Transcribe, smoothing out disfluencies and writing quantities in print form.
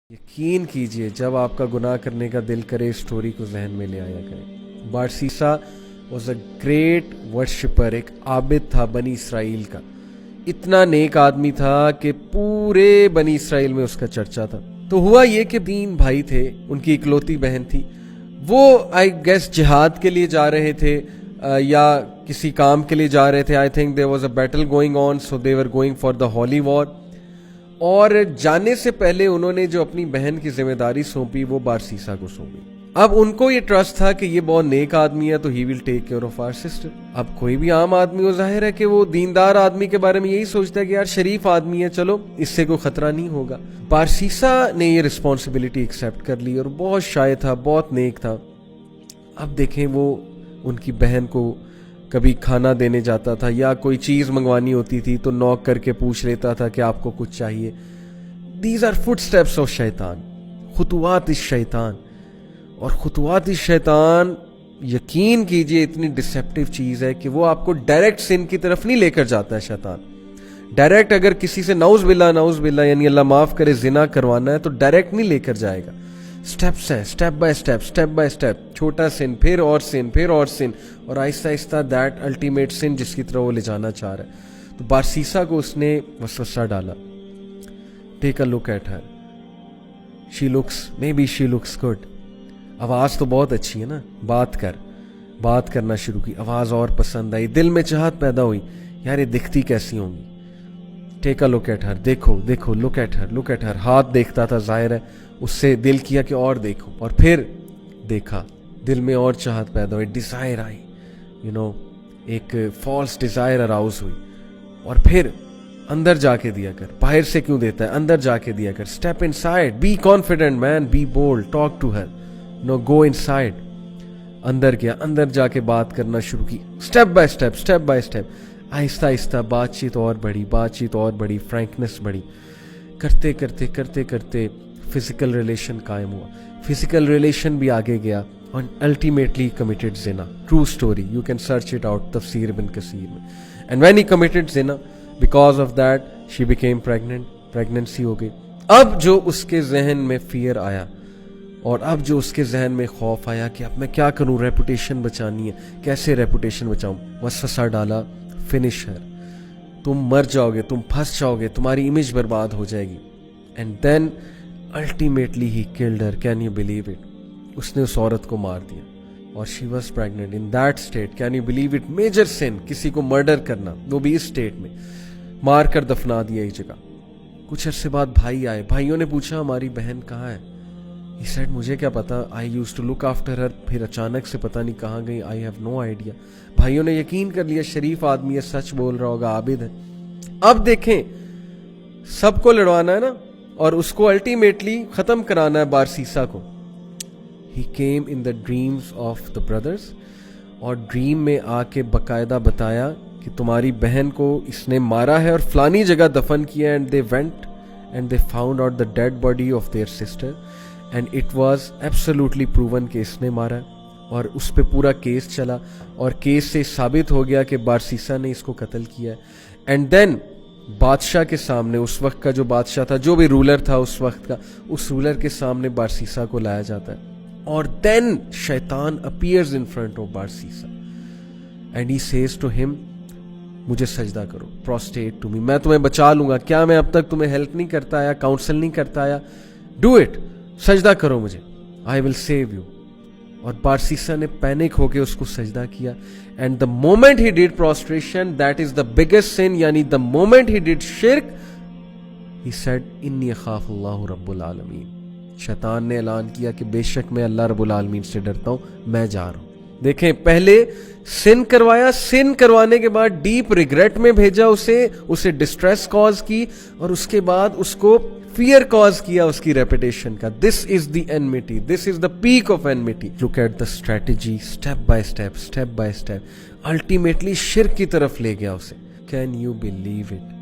یقین کیجئے جب آپ کا گناہ کرنے کا دل کرے اسٹوری کو ذہن میں لے آیا کرے۔ بارسیسا واز اے گریٹ ورشپر، ایک عابد تھا بنی اسرائیل کا، اتنا نیک آدمی تھا کہ پورے بنی اسرائیل میں اس کا چرچا تھا۔ تو ہوا یہ کہ 3 بھائی تھے، ان کی اکلوتی بہن تھی، وہ آئی گیس جہاد کے لیے جا رہے تھے یا کسی کام کے لیے جا رہے تھے۔ I think there was a battle going on, so they were going for the holy war. اور جانے سے پہلے انہوں نے جو اپنی بہن کی ذمہ داری سونپی وہ بارسیسا کو سونپی۔ اب ان کو یہ ٹرسٹ تھا کہ یہ بہت نیک آدمی ہے تو he will take care of our sister. اب کوئی بھی عام آدمی ہو، ظاہر ہے کہ وہ دیندار آدمی کے بارے میں یہی سوچتا ہے کہ یار شریف آدمی ہے، چلو اس سے کوئی خطرہ نہیں ہوگا۔ بارسیسا نے یہ رسپانسبلٹی ایکسیپٹ کر لی اور بہت شائع تھا، بہت نیک تھا۔ اب دیکھیں وہ ان کی بہن کو کبھی کھانا دینے جاتا تھا یا کوئی چیز منگوانی ہوتی تھی تو نوک کر کے پوچھ لیتا تھا کہ آپ کو کچھ چاہیے۔ These are footsteps of شیطان، خطوات الشیطان۔ اور خطوات الشیطان یقین کیجئے اتنی ڈسیپٹیو چیز ہے کہ وہ آپ کو ڈائریکٹ سن کی طرف نہیں لے کر جاتا ہے شیطان۔ ڈائریکٹ اگر کسی سے نعوذ باللہ یعنی اللہ معاف کرے زنا کروانا ہے تو ڈائریکٹ نہیں لے کر جائے گا، سٹیپس ہیں، سٹیپ بائی سٹیپ، چھوٹا سن پھر اور سن پھر اور سن، اور آہستہ آہستہ دیٹ الٹیمیٹ سن جس کی طرح وہ لے جانا چاہ رہا ہے۔ تو بارسیسا کو اس نے وسوسہ ڈالا، take a look at her, she looks good, آواز تو بہت اچھی ہے نا، بات کرنا شروع کی، آواز اور پسند آئی، دل میں چاہت پیدا ہوئی یار یہ دکھتی کیسی ہوں گی، ٹیک اے لک ایٹ ہر، دیکھو لک ایٹ ہر، ہاتھ دیکھتا تھا، ظاہر ہے اس سے دل کیا کہ اور دیکھو، اور پھر دیکھا، دل میں اور چاہت پیدا ہوئی، ڈیزائر آئی، ایک فالس ڈیزائر اراؤز ہوئی، اور پھر اندر جا کے دیا کر، باہر سے کیوں دیتا ہے، اندر جا کے دیا کر، step inside, be confident man, be bold, talk to her, go inside. اندر گیا، اندر جا کے بات کرنا شروع کی، اسٹیپ بائی اسٹیپ، آہستہ آہستہ بات چیت اور بڑھی، فرینکنس بڑھی، کرتے فزیکل ریلیشن قائم ہوا، فزیکل ریلیشن بھی آگے گیا، اور الٹیمیٹلی کمیٹڈ زنا، true story, you can search it out تفسیر ابن کثیر میں۔ اینڈ وین ہی کمیٹڈ زنا، because of that she became pregnancy ہو گئی۔ اب جو اس کے ذہن میں فیئر آیا، اور اب جو اس کے ذہن میں خوف آیا کہ اب میں کیا کروں، ریپوٹیشن بچانی ہے، کیسے ریپوٹیشن بچاؤں، وسوسہ ڈالا، فنش ہر، تم مر جاؤ گے، تم پھنس جاؤ گے، تمہاری امیج برباد ہو جائے گی۔ And then ultimately he killed her, can you believe it, اس نے اس عورت کو مار دیا، اور she was pregnant in that state, can you believe it, major sin, کسی کو مرڈر کرنا، وہ بھی اس اسٹیٹ میں، مار کر دفنا دیا ایک جگہ۔ کچھ عرصے بعد بھائی آئے، بھائیوں نے پوچھا ہماری بہن کہاں ہے؟ He said مجھے کیا پتا، I used to look after her، پھر اچانک سے پتہ نہیں کہاں گئی، I have no idea۔ بھائیوں نے یقین کر لیا شریف آدمی ہے، سچ بول رہا ہوگا، عابد ہے۔ اب دیکھیں سب کو لڑوانا ہے نا، اور اس کو الٹیمیٹلی ختم کرانا ہے بارسیسا کو۔ He came in the dreams of the brothers، اور ڈریم میں آ کے باقاعدہ بتایا کہ تمہاری بہن کو اس نے مارا ہے اور فلانی جگہ دفن کیا ہے۔ And they went and they found out the dead body of their sister and it was absolutely proven کہ اس نے مارا ہے، اور اس پہ پورا کیس چلا، اور کیس سے ثابت ہو گیا کہ بارسیسا نے اس کو قتل کیا ہے۔ اینڈ دین بادشاہ کے سامنے، اس وقت کا جو بادشاہ تھا، جو بھی رولر تھا اس وقت کا، اس رولر کے سامنے بارسیسا کو لایا جاتا ہے، اور دین شیطان appears in front of Barsisa and he says to him, مجھے سجدہ کرو، پروسٹیٹ ٹو می، میں تمہیں بچا لوں گا، کیا میں اب تک تمہیں ہیلپ نہیں کرتا آیا، کاؤنسل نہیں کرتا آیا، ڈو اٹ، سجدہ کرو مجھے، آئی ول سیو یو۔ اور بارسیسا نے پینک ہو کے اس کو سجدہ کیا، and the moment he did prostration, that is the biggest sin, یعنی دا مومنٹ ہی ڈیڈ شرک، ہی سیڈ انی اخاف اللہ رب العالمین، شیطان نے اعلان کیا کہ بے شک میں اللہ رب العالمین سے ڈرتا ہوں، میں جا رہا ہوں۔ دیکھیں پہلے سن کروایا، سن کروانے کے بعد ڈیپ ریگریٹ میں بھیجا اسے ڈسٹریس کاز کی، اور اس کے بعد اس کو فیئر کاز کیا اس کی ریپوٹیشن کا۔ This is the enmity, this is the peak of enmity. Look at the strategy, step by step, ultimately شرک کی طرف لے گیا اسے۔ Can you believe it?